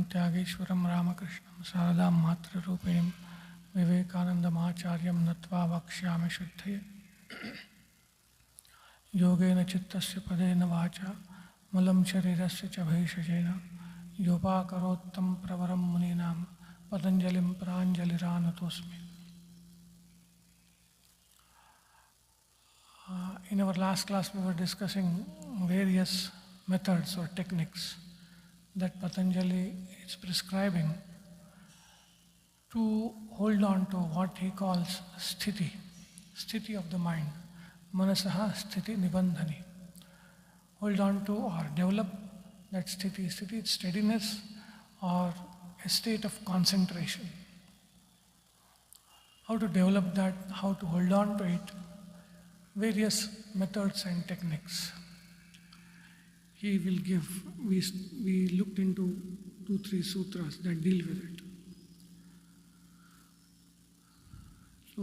Swamitvam Tyageshwaram Ramakrishnam Saradam Matra Rupinim Vivekanandam Acharyam Natva Vakshyami Shuddhaya Yogena Chittasya Padena Vacha Malam Sharirasya Cha Bhaishajena Yopakarottam Pravaram Muninam Patanjalim Pranjaliranatosmi. In our last class we were discussing various methods or techniques that Patanjali is prescribing to hold on to what he calls sthiti of the mind, manasaha sthiti nibandhani. Hold on to or develop that sthiti is steadiness or a state of concentration. How to develop that, how to hold on to it, various methods and techniques. He will give, we looked into 2-3 sutras that deal with it. So,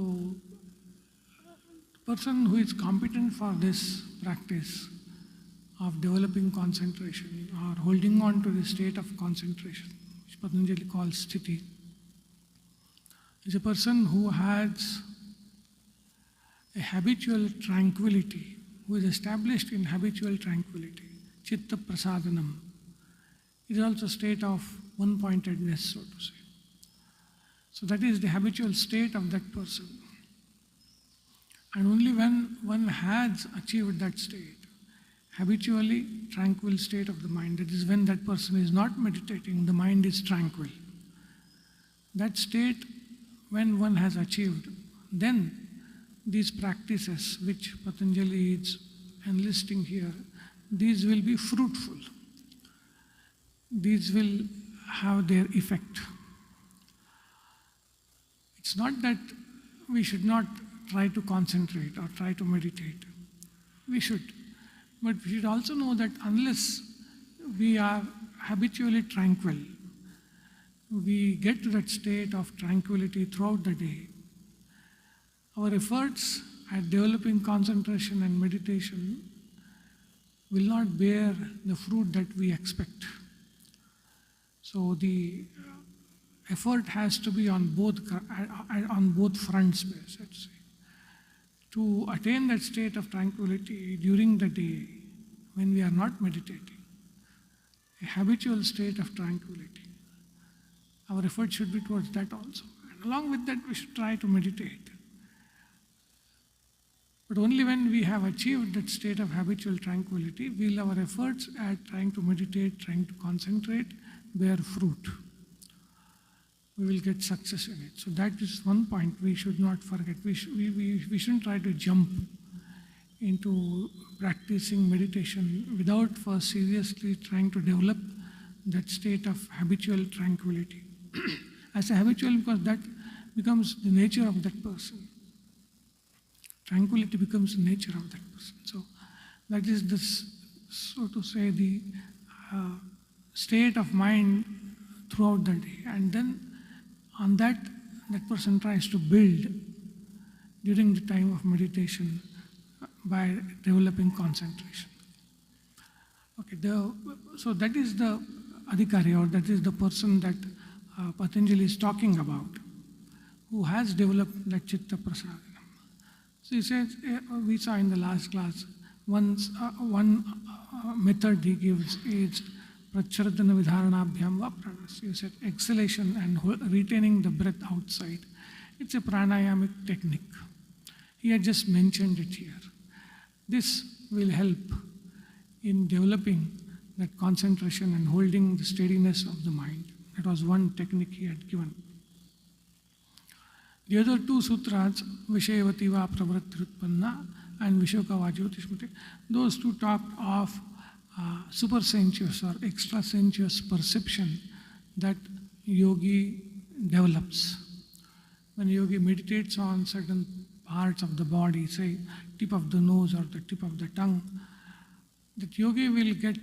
the person who is competent for this practice of developing concentration or holding on to the state of concentration, which Patanjali calls sthiti, is a person who has a habitual tranquility, who is established in habitual tranquility. Chitta prasadanam. It is also a state of one-pointedness, so to say. So that is the habitual state of that person. And only when one has achieved that state, habitually tranquil state of the mind, that is when that person is not meditating, the mind is tranquil. That state, when one has achieved, then these practices which Patanjali is enlisting here, these will be fruitful. These will have their effect. It's not that we should not try to concentrate or try to meditate. We should. But we should also know that unless we are habitually tranquil, we get to that state of tranquility throughout the day, our efforts at developing concentration and meditation will not bear the fruit that we expect. So the effort has to be on both fronts, let's say. To attain that state of tranquility during the day when we are not meditating, a habitual state of tranquility, our effort should be towards that also. And along with that, we should try to meditate. But only when we have achieved that state of habitual tranquility will our efforts at trying to meditate, trying to concentrate, bear fruit. We will get success in it. So that is one point we should not forget. We shouldn't try to jump into practicing meditation without first seriously trying to develop that state of habitual tranquility. As a habitual, because that becomes the nature of that person. Tranquility becomes the nature of that person. So that is this, so to say, the state of mind throughout the day. And then on that person tries to build during the time of meditation by developing concentration. Okay, so that is the adhikari, or that is the person that Patanjali is talking about, who has developed that chitta prasadana. So he says, we saw in the last class, one method he gives is pracharadana vidharanabhyam va pranas. You said exhalation and retaining the breath outside. It's a pranayamic technique. He had just mentioned it here. This will help in developing that concentration and holding the steadiness of the mind. That was one technique he had given. The other two sutras, Vishayavati va pravrittirutpanna and Vishokava jyotishmati, those two talk of supersensuous or extrasensuous perception that yogi develops. When yogi meditates on certain parts of the body, say tip of the nose or the tip of the tongue, that yogi will get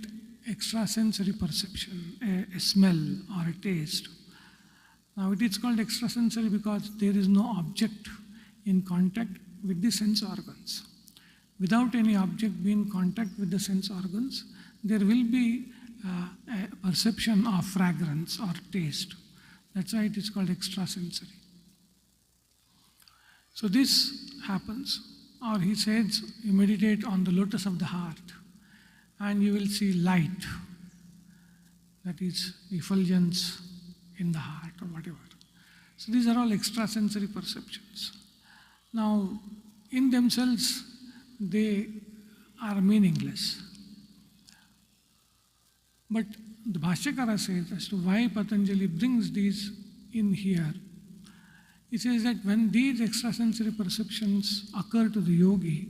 extrasensory perception, a smell or a taste. Now it is called extrasensory because there is no object in contact with the sense organs. Without any object being in contact with the sense organs, there will be a perception of fragrance or taste. That's why it is called extrasensory. So this happens, or he says, you meditate on the lotus of the heart and you will see light, that is effulgence in the heart or whatever. So these are all extrasensory perceptions. Now, in themselves, they are meaningless. But the Bhashyakara says as to why Patanjali brings these in here. He says that when these extrasensory perceptions occur to the yogi,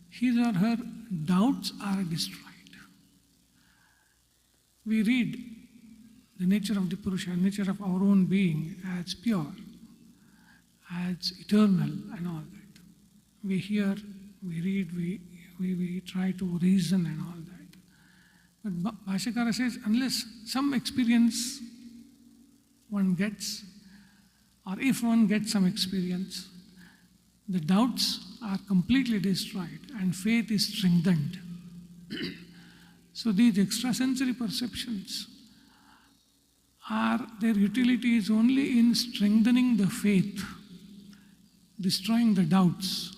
his or her doubts are destroyed. We read the nature of the Purusha, nature of our own being as pure, as eternal and all that. We hear, we read, we try to reason and all that. But Bhashyakara says, unless some experience one gets, or if one gets some experience, the doubts are completely destroyed and faith is strengthened. So these extrasensory perceptions their utility is only in strengthening the faith, destroying the doubts.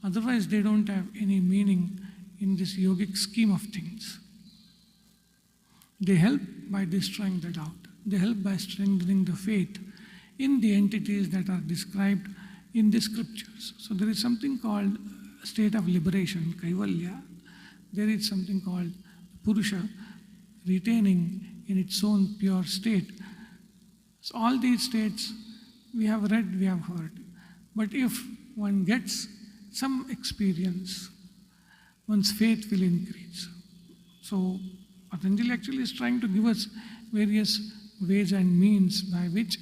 Otherwise, they don't have any meaning in this yogic scheme of things. They help by destroying the doubt. They help by strengthening the faith in the entities that are described in the scriptures. So there is something called state of liberation, kaivalya. There is something called Purusha, retaining in its own pure state. So all these states we have read, we have heard. But if one gets some experience, one's faith will increase. So Patanjali actually is trying to give us various ways and means by which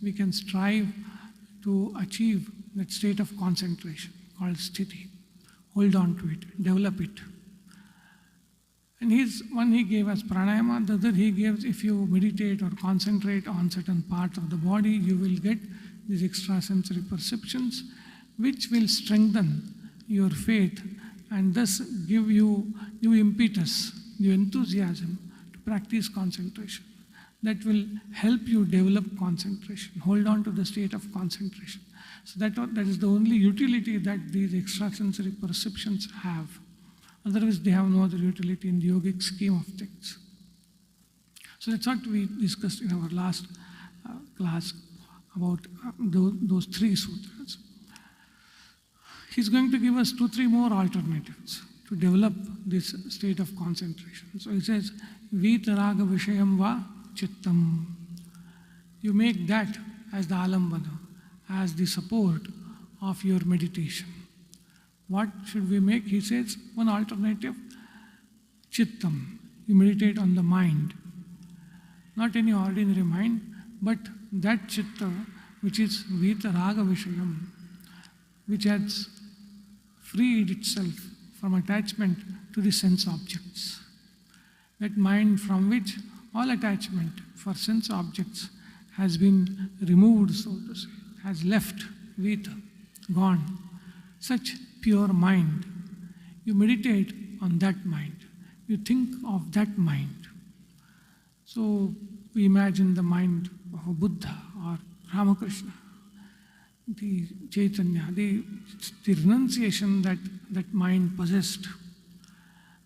we can strive to achieve that state of concentration called sthiti. Hold on to it, develop it. And one he gave as pranayama, the other he gives if you meditate or concentrate on certain parts of the body, you will get these extrasensory perceptions which will strengthen your faith and thus give you new impetus, new enthusiasm to practice concentration. That will help you develop concentration, hold on to the state of concentration. So that is the only utility that these extrasensory perceptions have. Otherwise, they have no other utility in the yogic scheme of things. So that's what we discussed in our last class about those three sutras. He's going to give us 2-3 more alternatives to develop this state of concentration. So he says, Vitaraga Vishayam va Chittam. You make that as the alambana, as the support of your meditation. What should we make? He says, one alternative, Chittam. You meditate on the mind. Not any ordinary mind, but that Chitta, which is Vitaraga Vishayam, which has freed itself from attachment to the sense objects. That mind from which all attachment for sense objects has been removed, so to say, has left, Vita, gone. Such pure mind. You meditate on that mind. You think of that mind. So we imagine the mind of a Buddha or Ramakrishna, the Chaitanya, the renunciation that mind possessed,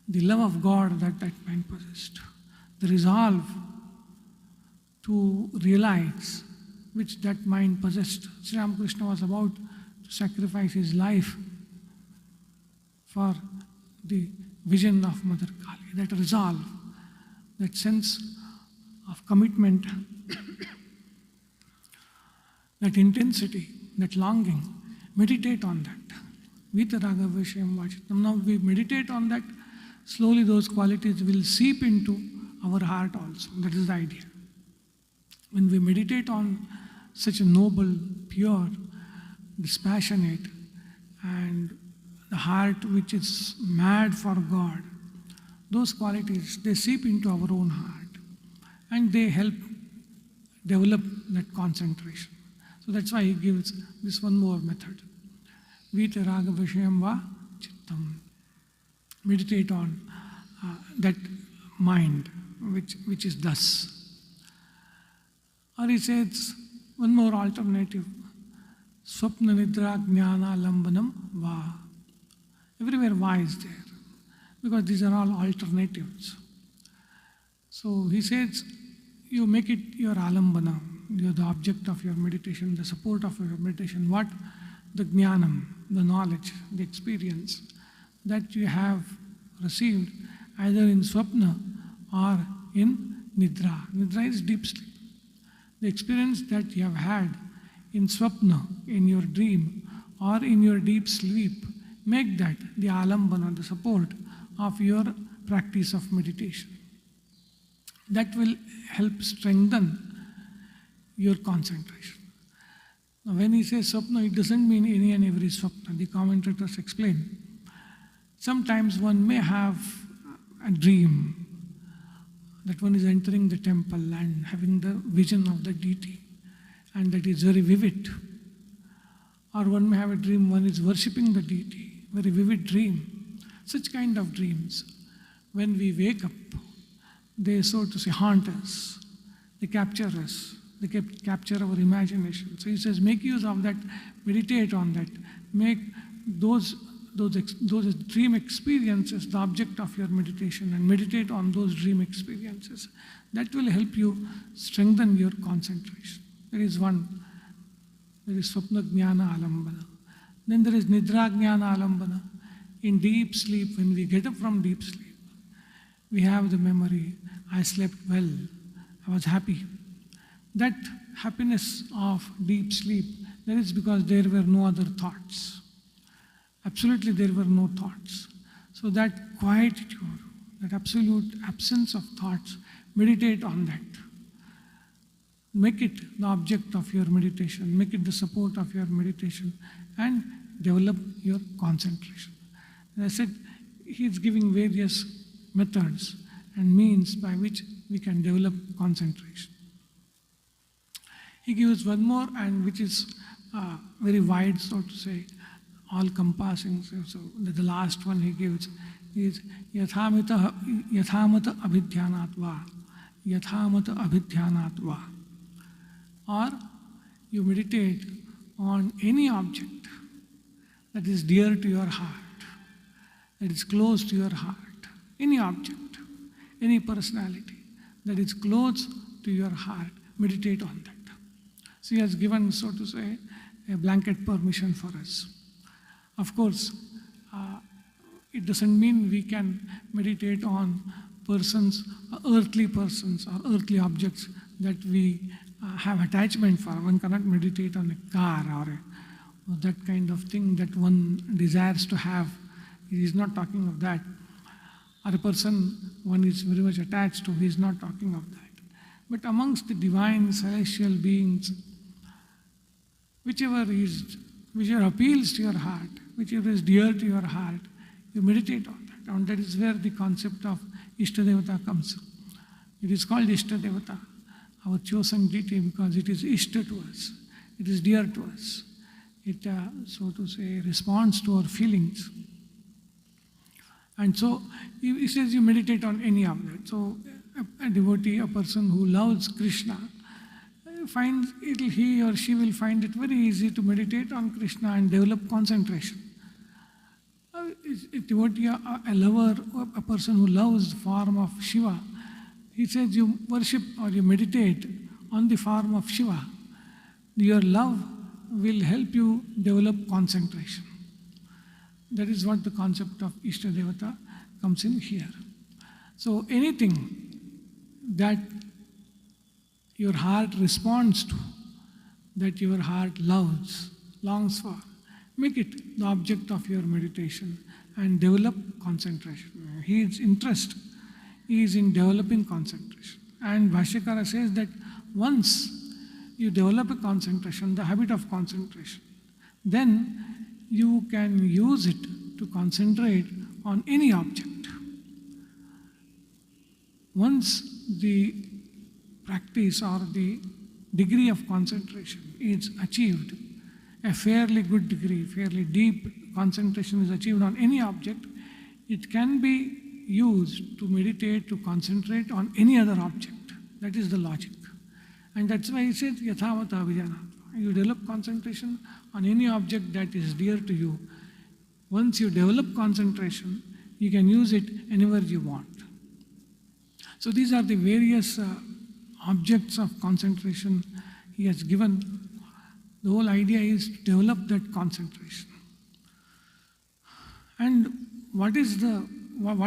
the love of God that mind possessed, the resolve to realize which that mind possessed. Sri Ramakrishna was about to sacrifice his life for the vision of Mother Kali. That resolve, that sense of commitment, that intensity, that longing, meditate on that. Vitaraga Vishayam Vachittam. Now we meditate on that, slowly those qualities will seep into our heart also. That is the idea. When we meditate on such a noble, pure, dispassionate, and the heart which is mad for God, those qualities, they seep into our own heart and they help develop that concentration. So that's why he gives this one more method. Vitaraga Vishayam va Chittam. Meditate on that mind, which is thus. Or he says, one more alternative, Swapna Nidra Jnana Lambanam Va. Everywhere Va is there, because these are all alternatives. So he says, you make it your alambana, you're the object of your meditation, the support of your meditation. What? The jnanam, the knowledge, the experience that you have received either in swapna or in nidra. Nidra is deep sleep. The experience that you have had in swapna, in your dream, or in your deep sleep, make that the alambana, the support of your practice of meditation. That will help strengthen your concentration. Now, when he says swapna, it doesn't mean any and every swapna. The commentators explain. Sometimes one may have a dream that one is entering the temple and having the vision of the deity, and that is very vivid. Or one may have a dream one is worshipping the deity, very vivid dream. Such kind of dreams, when we wake up, they, so to say, haunt us, they capture us, they capture our imagination. So he says, make use of that, meditate on that, make those dream experiences the object of your meditation, and meditate on those dream experiences. That will help you strengthen your concentration. There is one, there is Swapna Jnana Alambana. Then there is Nidra Jnana Alambana. In deep sleep, when we get up from deep sleep, we have the memory, I slept well, I was happy. That happiness of deep sleep, that is because there were no other thoughts. Absolutely there were no thoughts. So that quietude, that absolute absence of thoughts, meditate on that. Make it the object of your meditation, make it the support of your meditation, and develop your concentration. As I said, he is giving various methods and means by which we can develop concentration. He gives one more, and which is very wide, so to say, all-compassing. So the last one he gives is yathamata abhidhyanatva, yathamata abhidhyanatva. Or you meditate on any object that is dear to your heart, that is close to your heart, any object, any personality that is close to your heart, meditate on that. So he has given, so to say, a blanket permission for us. Of course, it doesn't mean we can meditate on persons, earthly persons or earthly objects that we have attachment for. One cannot meditate on a car or that kind of thing that one desires to have. He is not talking of that. Or a person one is very much attached to, he is not talking of that. But amongst the divine celestial beings, whichever appeals to your heart, whichever is dear to your heart, you meditate on that. And that is where the concept of Ishtadevata comes. It is called Ishtadevata, our chosen deity, because it is Ishta to us. It is dear to us. It, so to say, responds to our feelings. And so, he says you meditate on any of that. So, a devotee, a person who loves Krishna, finds he or she will find it very easy to meditate on Krishna and develop concentration. A devotee, a lover, a person who loves the form of Shiva, he says you worship or you meditate on the form of Shiva. Your love will help you develop concentration. That is what the concept of Ishtadevata comes in here. So anything that your heart responds to, that your heart loves, longs for, make it the object of your meditation and develop concentration. His interest is in developing concentration. And Bhashyakara says that once you develop a concentration, the habit of concentration, then you can use it to concentrate on any object. Once the practice or the degree of concentration is achieved, a fairly good degree, fairly deep concentration is achieved on any object, it can be used to meditate, to concentrate on any other object. That is the logic. And that's why he said, Yathavata Vijanatva. You develop concentration on any object that is dear to you. Once you develop concentration, you can use it anywhere you want. So these are the various objects of concentration he has given. The whole idea is to develop that concentration. And what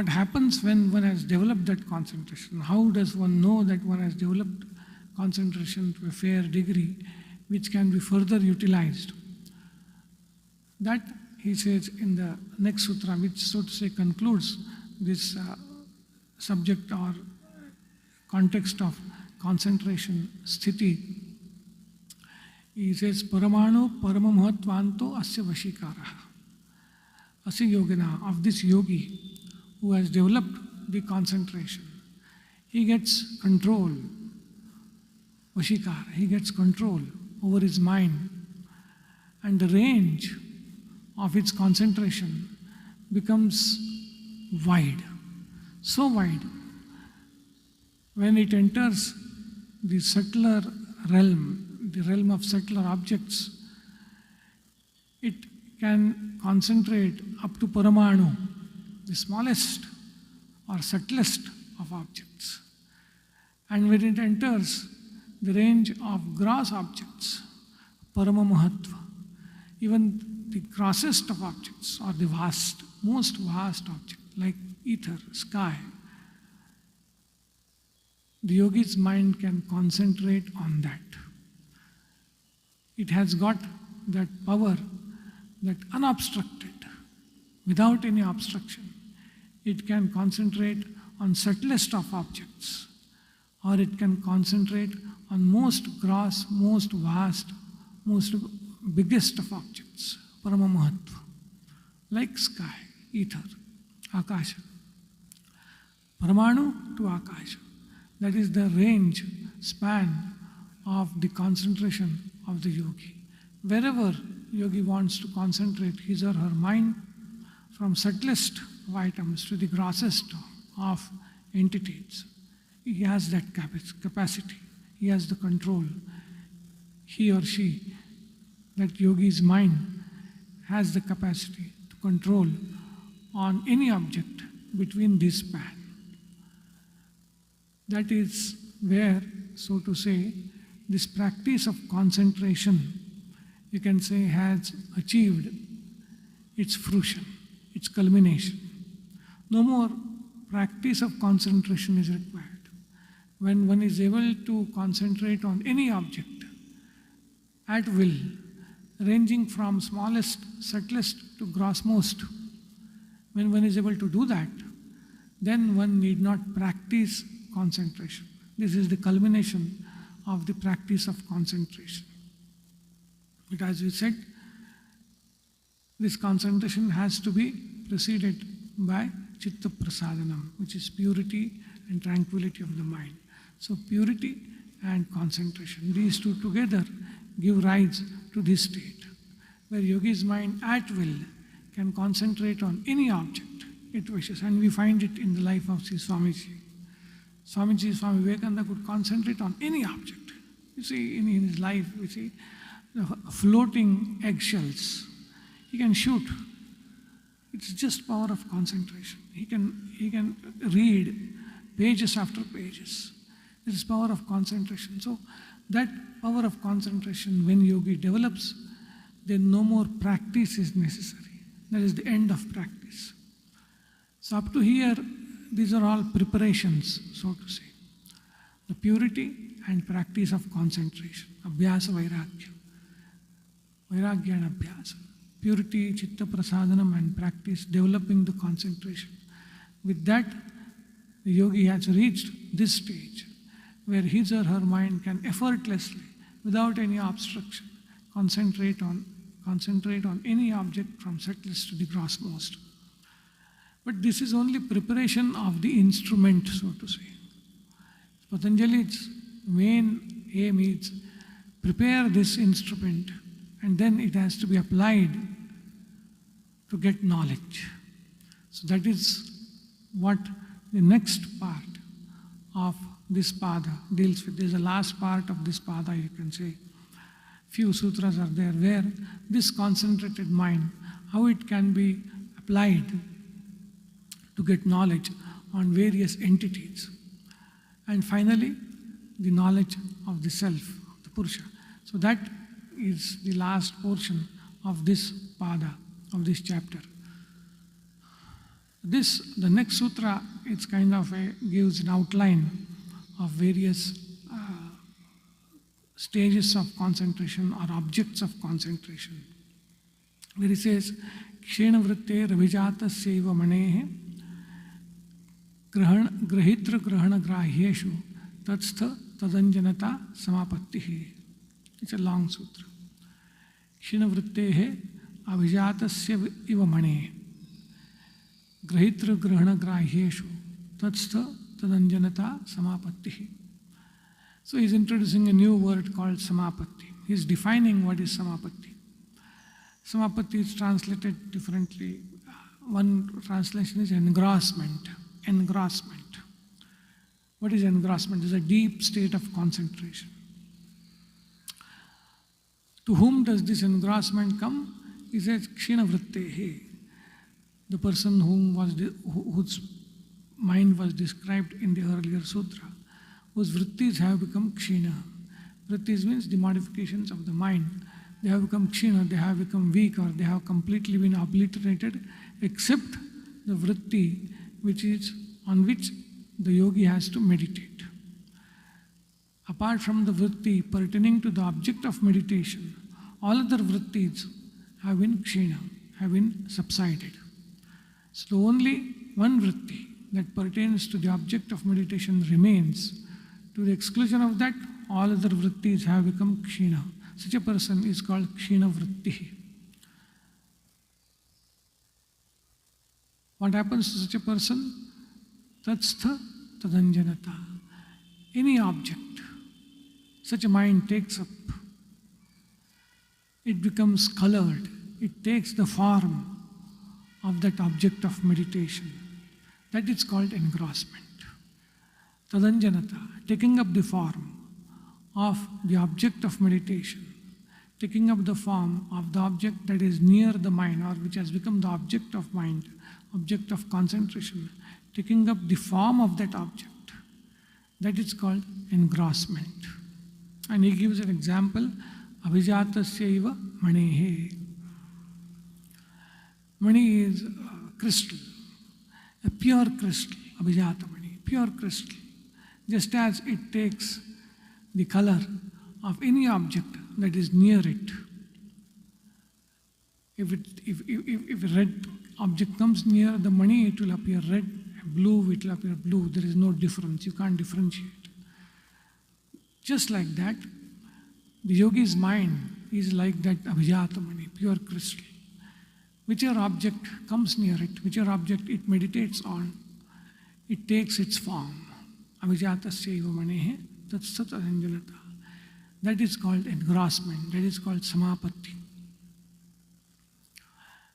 happens when one has developed that concentration? How does one know that one has developed concentration to a fair degree which can be further utilized? That he says in the next sutra, which so to say concludes this subject or context of concentration sthiti. He says, Paramanu Paramamuhatvanto Asya Vashikaraha. Asya Yogina, of this yogi who has developed the concentration, he gets control, Vashikara, he gets control over his mind, and the range of its concentration becomes wide, so wide. When it enters the subtler realm, the realm of subtler objects, it can concentrate up to Paramanu, the smallest or subtlest of objects. And when it enters the range of gross objects, Paramamuhatva, even the grossest of objects or the vast, most vast object like ether, sky, the yogi's mind can concentrate on that. It has got that power that unobstructed, without any obstruction, it can concentrate on subtlest of objects, or it can concentrate on most gross, most vast, most biggest of objects, Paramamuhatva, like sky, ether, Akasha. Paramanu to Akasha. That is the range, span of the concentration of the yogi. Wherever yogi wants to concentrate his or her mind, from subtlest of items to the grossest of entities, he has that capacity, he has the control. He or she, that yogi's mind, has the capacity to control on any object between this span. That is where, so to say, this practice of concentration, you can say, has achieved its fruition, its culmination. No more practice of concentration is required. When one is able to concentrate on any object at will, ranging from smallest, subtlest to grossmost, when one is able to do that, then one need not practice concentration. This is the culmination of the practice of concentration. But as we said, this concentration has to be preceded by chitta prasadanam, which is purity and tranquility of the mind. So purity and concentration, these two together give rise to this state, where yogi's mind at will can concentrate on any object it wishes. And we find it in the life of Sri Swamiji. Swami Vivekananda could concentrate on any object. You see, in his life, we see the floating eggshells. He can shoot. It's just power of concentration. He can read pages after pages. This is power of concentration. So that power of concentration, when yogi develops, then no more practice is necessary. That is the end of practice. So up to here, these are all preparations, so to say. The purity and practice of concentration. Abhyasa Vairagya. Vairagya and Abhyasa. Purity, chitta prasadanam, and practice, developing the concentration. With that, the yogi has reached this stage where his or her mind can effortlessly, without any obstruction, concentrate on any object from subtlest to the grossmost. But this is only preparation of the instrument, so to say. Patanjali's main aim is prepare this instrument, and then it has to be applied to get knowledge. So that is what the next part of this pada deals with. There's a last part of this pada, you can say. Few sutras are there where this concentrated mind, how it can be applied to get knowledge on various entities. And finally, the knowledge of the self, of the Purusha. So that is the last portion of this pada, of this chapter. The next sutra, it's kind of gives an outline of various stages of concentration or objects of concentration. Where it says, Kshena vritte ravijata seva manehe grahitra grahana grahyeshu tatstha tadanjanata samapattihi. It's a long sutra. Kshena vrittehe avijatasya iva manehe grahitra grahana grahyeshu tatstha tadanjanata samapattihi. So he's introducing a new word called samapatti. He's defining what is samapatti. Samapatti is translated differently. One translation is engrossment. Engrossment. What is engrossment? It's a deep state of concentration. To whom does this engrossment come? He says, Kshena vrittehe. The person whose mind was described in the earlier sutra, whose vrittis have become kshina. Vrittis means the modifications of the mind. They have become kshina, they have become weak, or they have completely been obliterated, except the vritti on which the yogi has to meditate. Apart from the vritti pertaining to the object of meditation, all other vrittis have been kshina, have been subsided. So only one vritti that pertains to the object of meditation remains. To the exclusion of that, all other vrittis have become kshina. Such a person is called kshina vritti. What happens to such a person? Tatstha tadanjanata. Any object such a mind takes up, it becomes colored. It takes the form of that object of meditation. That is called engrossment. Tadanjanata, taking up the form of the object of meditation, taking up the form of the object that is near the mind or which has become the object of mind, object of concentration, taking up the form of that object. That is called engrossment. And he gives an example, Abhijatasya manehe. Mani is crystal, a pure crystal, Abhijata mani, pure crystal. Just as it takes the color of any object that is near it. If a red object comes near the mani, it will appear red, blue, it will appear blue. There is no difference, you can't differentiate. Just like that, the yogi's mind is like that Abhijata mani, pure crystal. Whichever object comes near it, whichever object it meditates on, it takes its form. Avijatasya manehe tatstha tadanjanata. That is called engrossment, that is called samapatti.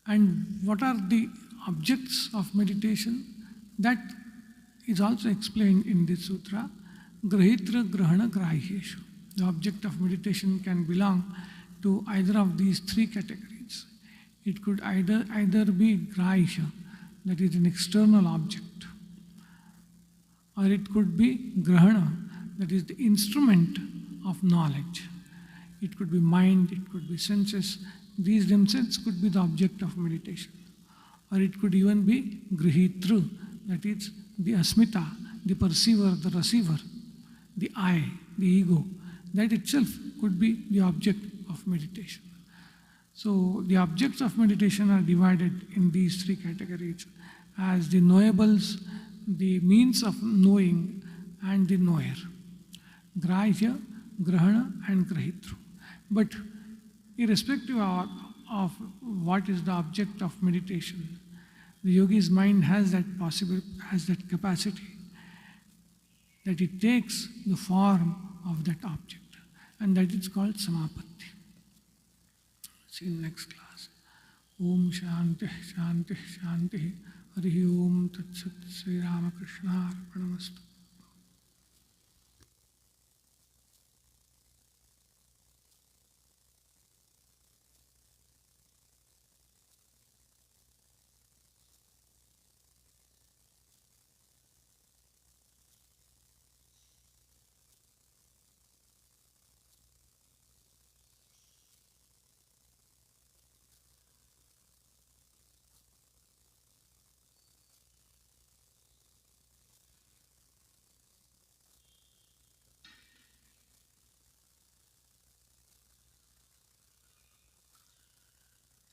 And what are the objects of meditation? That is also explained in this sutra. Grahitra grahana grahyeshu. The object of meditation can belong to either of these three categories. It could either be grahya, that is an external object, or it could be grahana, that is the instrument of knowledge. It could be mind, it could be senses. These themselves could be the object of meditation. Or it could even be grihitru, that is the asmita, the perceiver, the receiver, the I, the ego. That itself could be the object of meditation. So the objects of meditation are divided in these three categories as the knowables, the means of knowing, and the knower. Grahya, grahana, and grahitru. But irrespective of what is the object of meditation, the yogi's mind has that capacity that it takes the form of that object, and that is called samapatti. See you in next class. Om Shanti Shanti Shanti. Harihi Om Tat Sat Sri Ramakrishna Arpanamastu.